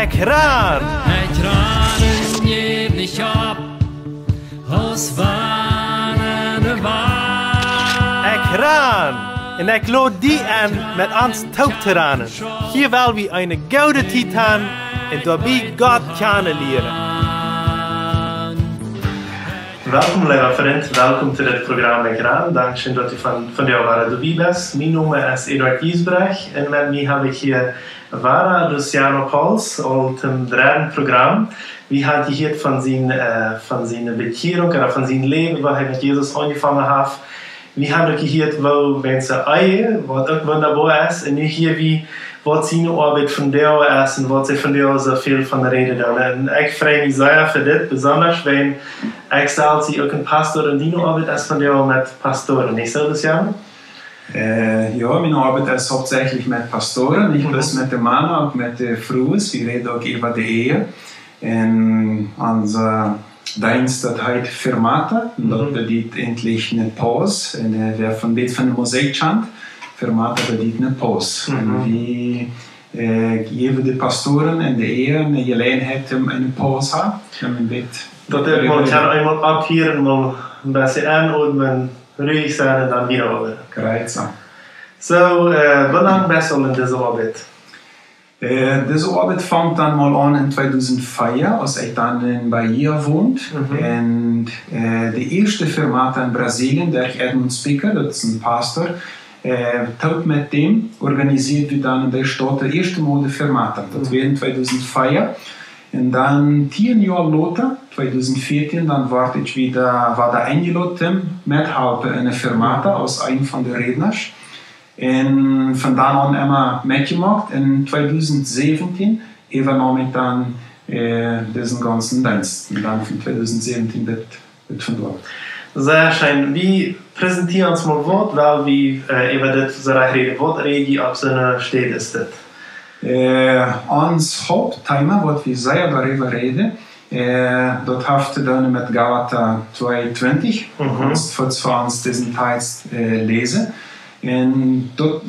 Ekran! Ekranen geef niet op, als warende waar. Ekran! En ik lood die aan met ons touwteranen. Hier wil we een gouden titan en daarbij God kennen leren. Welkom, lieve vriend. Welkom tot dit programma Ekran. Dankzij dat u van jou waren erbij bent. Mijn naam is Eduard Giesbrecht en met mij heb ik hier Vara Luciano Pauls uit het derde programma. We hadden hier van zijn bekering of van zijn leven, wat hij met Jezus aangevangen heeft. We hebben gehoord wat mensen eigen, wat ook wonderbaar is. En nu hier wie wat zijn arbeid van jou is en wat ze van jou zoveel van de reden doen. En ik vrij me zeer voor dit, besonders, want ik stel ze ook een pastor en die arbeid is van jou met pastoren. Niet zo, Luciano? Ja, mijn arbeid is hauptsächlich met pastoren, niet plus met de mannen, ook met de vrouwen. We reden ook over de ehe. En onze dienst dat heet Fermata, dat betekent eigenlijk een pauze. En wer van dit van de muziekchant, Fermata betekent een pauze. En we geven de pastoren en de ehe een gelegenheid om een pauze te hebben. Dat ik kan eenmaal abhieren, maar een beetje inademen, ruhig zijn en dan weer over. Correct, zo. So, hoe lang best al in deze arbeid? Deze arbeid vangt dan mal aan in 2004, als ik dan in Bahia woont. En de eerste Fermata in Brazilië, der Edmund Speaker, dat is een pastor, tot met hem organiseert we dan in de stad de eerste mode Fermata. Dat was in 2004. En dan 10 jaar later, 2014, dan werd ik weer eingeladen met helpen in een Fermata als een van de redners. En vandaan aan immer meegemaakt. In 2017 overnam ik dan deze ganze dienst. En dan van 2017 dit vandaag. Sehr schön. Wie präsentieren uns mal Wort, weil wir über das reden. Wat reden auf so einer Stelle ist das? Ons Hauptthema, wat we zeer daarover reden, dat heeft dan met Galata 2:20. Ons voor ons diesen tekst lezen. En dat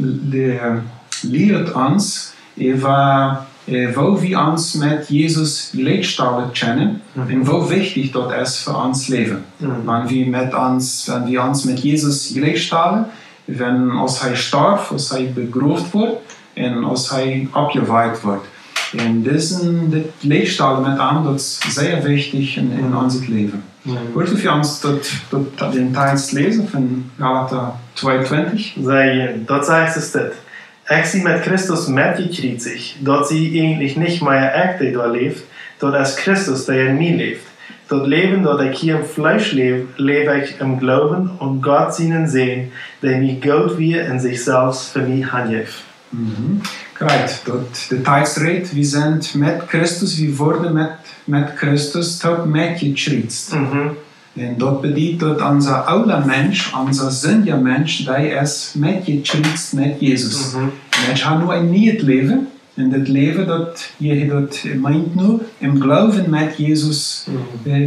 leert ons over hoe we ons met Jezus leefstijl kennen en hoe wichtig dat is voor ons leven. Wanneer we ons met Jezus leefstijlen, als hij starft, als hij begraven wordt en als hij opgewaaid wordt. En dit leefstijl met hem, dat is zeer wichtig in ons leven. Wilt u voor ons den tekst lezen van Galata 2:20? Dat zegt het. Ik zie met Christus metgekriegt, dat sie eigentlich nicht mehr ich, der da lebt, dat is Christus, der in mir lebt. Dat Leben, dat ik hier im Fleisch lebe ich im Glauben und Gott seinen Sehen, der mir Gott wie in sich selbst für mich handelt. Correct. Dat de tekst redt, we zijn met Christus, we worden met Christus tot metgekriegt. En dat betekent dat onze oude mens, onze zondige mens, die is metgekriegt met Jezus. En ik heb nu een nieuw leven. En dit leven dat je dat meint nu, im Glauben met Jezus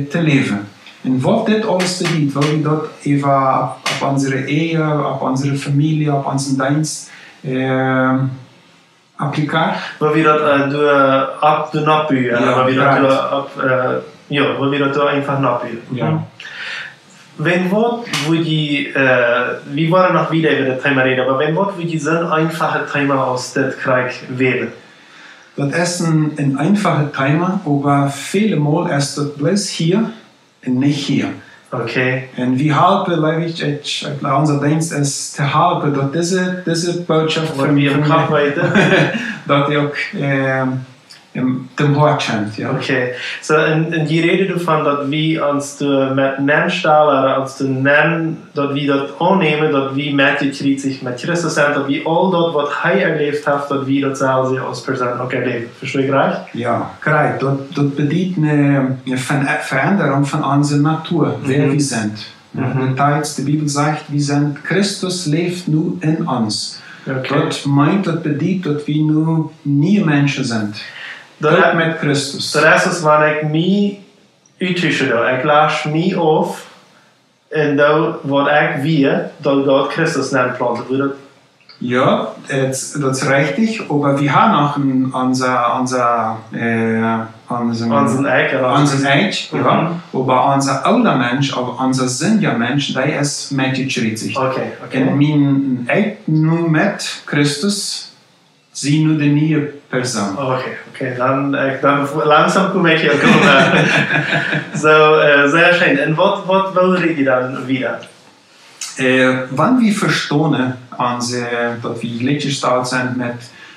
te leven. En wat dit alles betekent, wil je dat even op onze ehe, op onze familie, op onze dienst appliceren? Wil je dat doen abburen? Ja, wil je dat einfach abburen? Ja. Wenn Wort, wir wollen noch wieder über das Thema reden, aber wenn Wort, würde so ein einfaches Thema aus dem Krieg wählen? Dat is een einfache Thema, aber viele Mal ist das bloß hier und nicht hier. Okay. En we helpen, onze dienst is te helpen dat deze boodschap van dat die ook dem Hort kent. Ja. Okay. So, en je reden ervan dat we ons met nenstalen, als dat we dat aannemen, dat we metgekriegt met Christus zijn, dat we al dat wat hij erlebt heeft, dat we dat zelfs als persoon ook erleven. Verstehe je recht? Ja, correct. Dat betekent een verandering van onze natuur, wer we zijn. De Bibel zegt, Christus leeft nu in ons. Okay. Dat betekent dat we nu nieuwe mensen zijn. Dat met Christus. Dat is dus wanneer ik mij uittussen. Ik laat mij af en dat wat ik weer, dat Christus neemt planten. Ja, das ist richtig, aber wir haben auch unseren Eich, ja, aber unser alter Mensch, aber unser sinnlicher Mensch, der ist mitgeschrieben. Okay. Und mein Eich nur mit Christus, sie nur die neue Person. Okay, dann langsam komme ich hier kommen. So, sehr schön. Und was wollte ich dann wieder? Wenn wir verstehen, dass wir gleichgestellt sind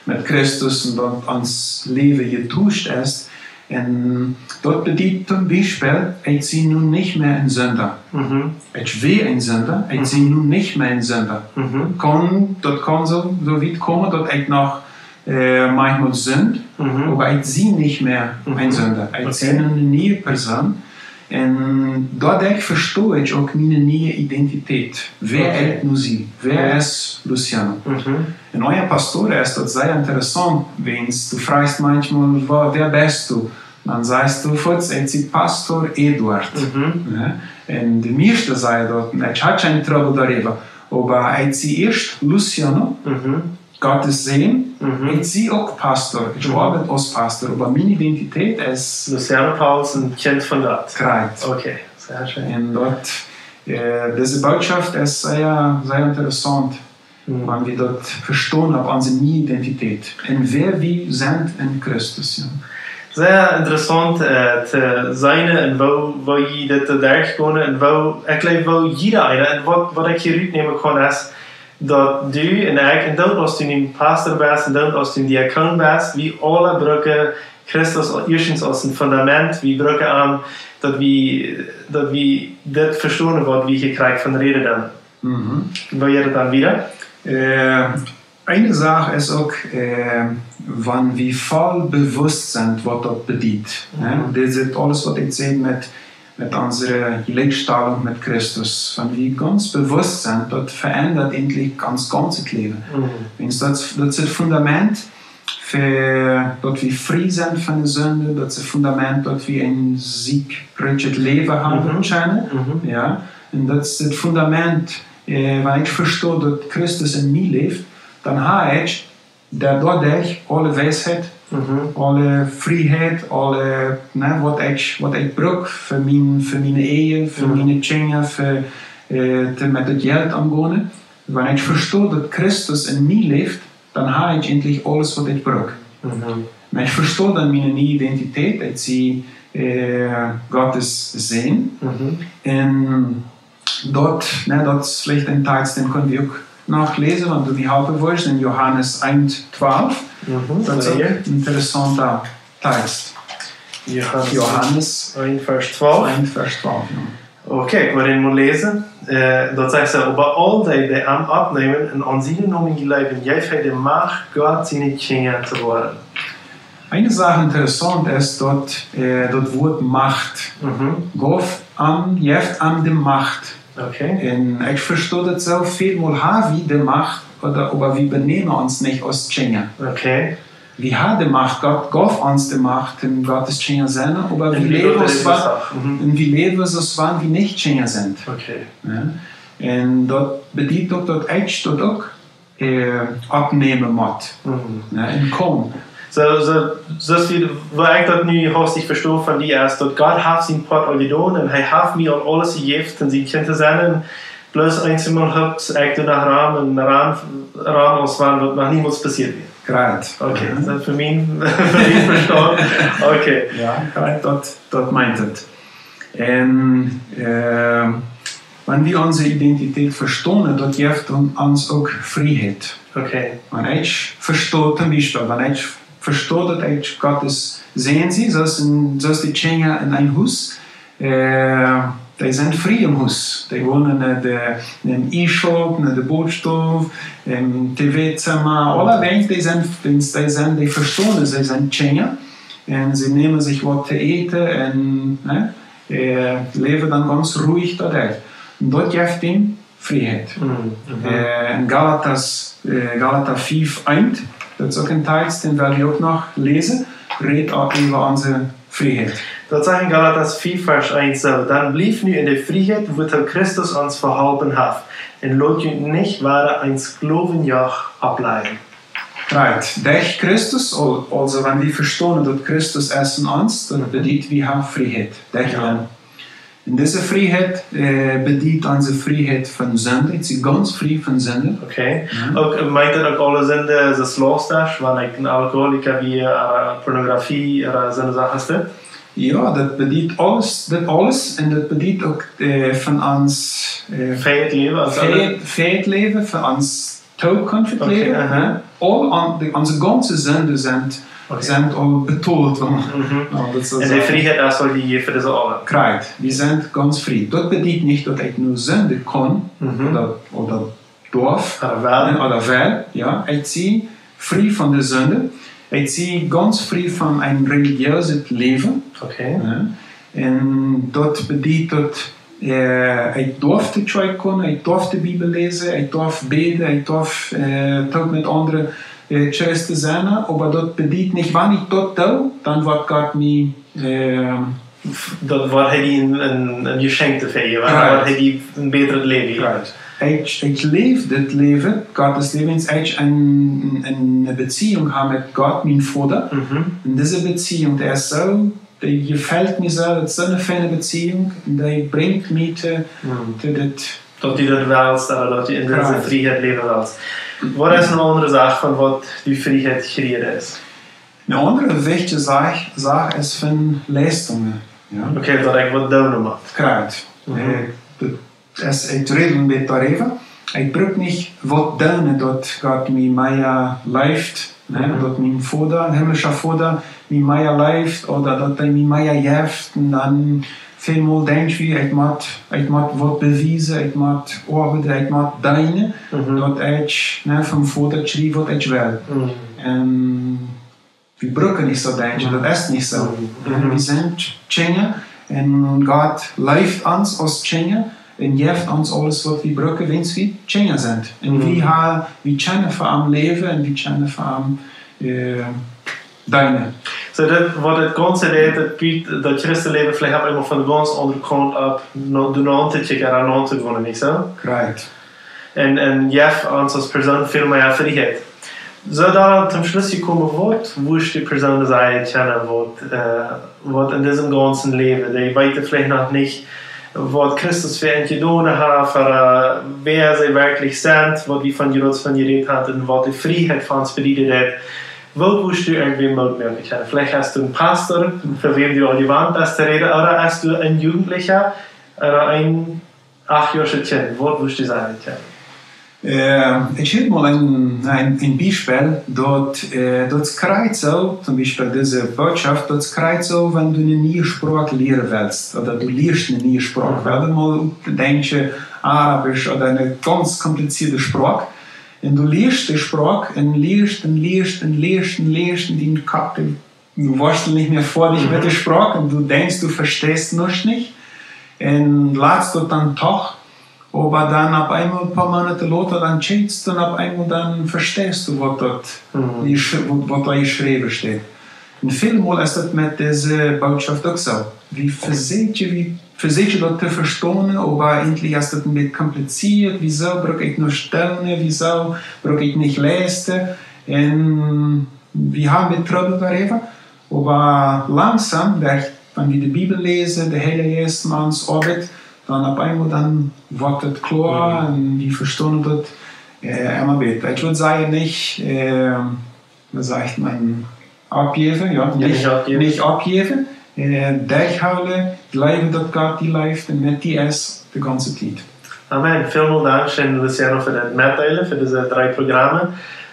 mit Christus und dass uns Leben getauscht ist, und dort bedeutet zum Beispiel, ich sie nun nicht mehr ein Sünder. Ich will ein Sünder, ich sie nun nicht mehr ein Sünder. Das kann so weit kommen, dass ich noch manchmal sünd, aber ich sie nicht mehr ein Sünder. Ich sie eine neue Person. Und dadurch verstehe ich auch meine neue Identität. Wer ist nun sie? Wer ist Luciano? Und euer Pastor ist das sehr interessant, wenn du fragst manchmal, wer bist du? Dann sagst du, ich bin Pastor Eduard. Ja? Und die meisten sagen dort, ich habe keine Trouble darüber, aber ich bin erst Luciano. Gottes Sehen, ich bin auch Pastor, ich arbeite als Pastor, aber meine Identität ist Luciano Pauls, ein Kind von Gott. Korrekt. Okay, sehr schön. Und dort, diese Botschaft ist sehr, sehr interessant, wenn wir dort verstehen auf unsere neue Identität und wer wir sind in Christus. Ja. Sehr interessant zu sein und wo ich das durchgehe und ich glaube, wo jeder eine, und was ich hier mitnehmen kann, ist, dat du en ik en dat als du een pastor bist en dat als du een diakon bist, wie alle brücken Christus erstens als ein Fundament, wie brücken an, dat wir das verstehen, was wir hier kriegen von Reden dann. Wo ihr das dann wieder? Eine Sache ist auch, wenn wir voll bewusst sind, was das bedeutet. Das ist alles, was ich sehe mit unserer Gleichstellung mit Christus. Wenn wir ganz bewusst sind, das verändert endlich ganz ganze Leben. Das ist das Fundament, dass wir frei sind von der Sünde, das ist das Fundament, dass wir ein siegreiches Leben haben können. Ja? Und das ist das Fundament, wenn ich verstehe, dass Christus in mir lebt, dann habe ich dadurch alle Weisheit, alle Freiheit, alle, was ich brauche für meine Ehe, für meine Kinder, mit dem Geld umgehen. Wenn ich verstehe, dass Christus in mir lebt, dann habe ich endlich alles, was ich brauche. Wenn ich verstehe dann meine neue Identität, ich sehe Gottes Sehen. Und dort, das ist vielleicht ein Text, den können wir auch nachlesen, wenn du mich helfen willst, in Johannes 1,12. Das ist ein interessanter Text. Johannes 1, Vers 12. 1, Vers 12, ja. Okay, waarin we lezen, dat zegt ze, over al die aan opnemen en aan zijn namen geloven, jij hebt de macht, Gott seine Kinder zu worden. Eine Sache interessant ist, dort das Wort Macht. Gott gibt an die Macht. Okay. Und ich verstehe das so vielmal, haben wir die Macht, aber wir benehmen uns nicht als Kinder. Okay. Wir haben die Macht, Gott gab uns die Macht, in Gottes Kinder sind, aber wir leben so, wann wir nicht Kinder sind. Okay. Ja? Und das bedeutet auch, dass ich das auch abnehmen muss. Ja, und kommen. Zoals wat ik dat nu hartstikke verstehe van die is, dat God heeft zijn part al gedaan en hij heeft mij al alles gegeven en zijn kind te zijn. Plus eenmaal heb ik toen naar raam als wat nog niemals passiert wird. Great. Okay, das ist für mich verstanden. Okay. Ja, great, dat meint het. En wenn wir unsere Identität verstehen, das gibt uns auch Freiheit. Okay. Wenn ich verstehe, zum Beispiel, wenn ich verstehe, dass ich Gottes sehen sie, zoals die Kinder in ein Haus, die sind frei im Haus. Die wohnen in einem E-Shop, in der Bootstove, im TV-Zimmer, alle Wege, die verstehen, sie sind Kinder. Und sie nehmen sich was zu eten und leben dann ganz ruhig dadurch. Und dort gibt ihm Freiheit. In Galater 5,1, das ist auch ein Text, den wir auch noch lesen, redet auch über unsere vrijheid. Dat zegt in Galatas 4 vers 1 zo. Dan blijf nu in de vrijheid, wat Christus ons verholpen heeft. En laat je niet waren een sklovenjacht ableiden. Right. Durch Christus, also wenn wir verstehen, dass Christus ist in uns, dann bedeutet wir haben Freiheit. Durch ihn. Und diese Freiheit bedeutet unsere Freiheit von Sünde. Sie sind ganz frei von Sünde. Okay. Ook meint dat ook alle Sünde is los is, wanneer ik een alcoholiker wie pornografie oder so eine Sache ist? Ja, das bedeutet alles und das bedeutet auch von uns Freiheit leben. Freiheit leben, von uns Toekomst Okay, leben. Unsere ganze Sünden sind al betoeld. En de vrijheid is voor die voor deze alle. Krijgt. Wir sind ganz frei. Das bedeutet nicht, dass ich nur Sünde kann oder darf oder will. Ja, ich ziehe frei von der Sünde. Ich ziehe ganz frei von einem religiösen Leben. Okay. Ja. Und das bedeutet, ich darf die Try können, ich darf die Bibel lesen, ich darf beten, ich darf auch mit anderen Christen sein, aber das bedeutet nicht, wenn ich das tue, dann wird Gott mir dat wordt hij een geschenk voor je, dan wordt hij een beter leven. Right. Ich lebe das Leben, Gottes Leben, ich eine Beziehung habe mit Gott, mein Vater. Und diese Beziehung, der ist so, die gefällt mir so, das ist so eine feine Beziehung, die bringt mich zu das. Dat je dat welst, dat je in deze vrijheid leven welst. Wat is een andere zaak van wat die vrijheid gecreëerd is? Een andere wichtige zaak is van leistingen. Ja? Oké, dat ik wat doen mag. Krijgt. Ik reden met daarover. Ik probeer niet wat doen dat God mij leeft. Dat mijn vader, himmlischer Vader, mij leeft. Of dat hij mij geeft. En dan vielmal denk je, ik moet wat bewijzen, ik moet arbeiden, ik moet dienen. Dat ik van vader schrijf wat ik wil. En we brücken niet zo denken, dat is niet zo. We zijn Tjengen en God leeft ons als Tjengen en geeft ons alles wat we brücken, wens we Tjengen zijn. En we kennen voor hem leven en we kennen voor hem dienen. So dat wat het consideert, dat christenleven vielleicht auch immer von der ganz onderkant ab de nantetje er aan te wonen, niet zo? Right. En Jeff ons als persoon veel meer vrijheid. Zo dan zum Schluss gekommen wordt, wo die Person sei kennen wird in diesem ganzen Leben, die weiter vielleicht noch nicht, was Christus für ein getan hat, wer sie wirklich sind, was wir von Jesus von geredet haben und was die Freiheit von uns bedeutet hat. Wo willst du irgendwie möglich kennen? Vielleicht hast du einen Pastor, für wen du an die Wand hast zu reden, oder hast du einen Jugendlicher oder ein 8-jähriges Kind? Wo willst du sein? Ich habe mal ein Beispiel, dort krijgt so, zum Beispiel diese Botschaft, dort krijgt so, wenn du eine neue Sprache lernen willst, oder du lernst eine neue Sprache, weil du mal denkst, Arabisch oder eine ganz komplizierte Sprache, und du lernst die Sprache und lernst und den Kopf, du warst nicht mehr vor dich mit der Sprache und du denkst, du verstehst noch nicht, und lässt dort dann doch. Aber dann ab einmal ein paar Monate später, dann checkst du und ab einmal dann verstehst du, was dort da geschrieben steht. Und vielmal ist das mit dieser Botschaft auch so. Wie versucht ihr das zu verstehen, aber eigentlich ist das ein bisschen kompliziert. Wieso brauche ich nur Stellen, wieso brauche ich nicht lesen? Und wir haben mit Trouble darüber. Aber langsam, wenn wir die Bibel lesen, der Heilige Geist an uns arbeitet, dann ab einmal dann wird es klar und die verstehen das immer besser. Ich würde sagen, nicht, was sagt man, abgeben, ja, nicht abgeben, durchhalten, bleiben, dass Gott die leeft und mit die ist die ganze Zeit. Amen. Vielen Dank, Luciano, für das Mitteilen, für diese 3 Programme.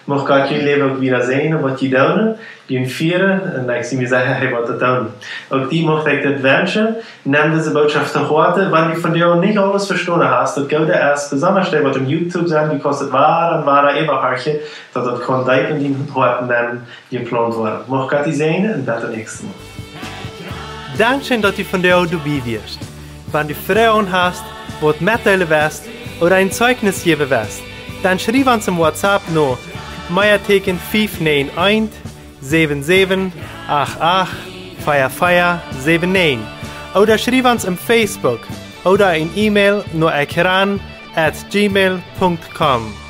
Mag Gott je leven ook weer zijn, wat je doen, je vieren, en ik zie me zeggen, hey, wat te doen. Ook die mocht ik dit wensen. Neem deze boodschap te horen, wanneer je van jou niet alles verstaan hast, dat goude erst besonders wat op YouTube zijn, because het ware eeuwigheid, dat het kan dijken in die hoorten dan geplant worden. Mag Gott die zijn, en tot de nächste Mal. Dank dat je van jou dabei wirst. Wenn du Fragen hast, wat mitteilen willst, oder ein Zeugnis geben willst, dann schreib uns im WhatsApp noch Meierteken 591 77 88 79 oder schreib uns im Facebook oder ein E-Mail nur ekran@gmail.com.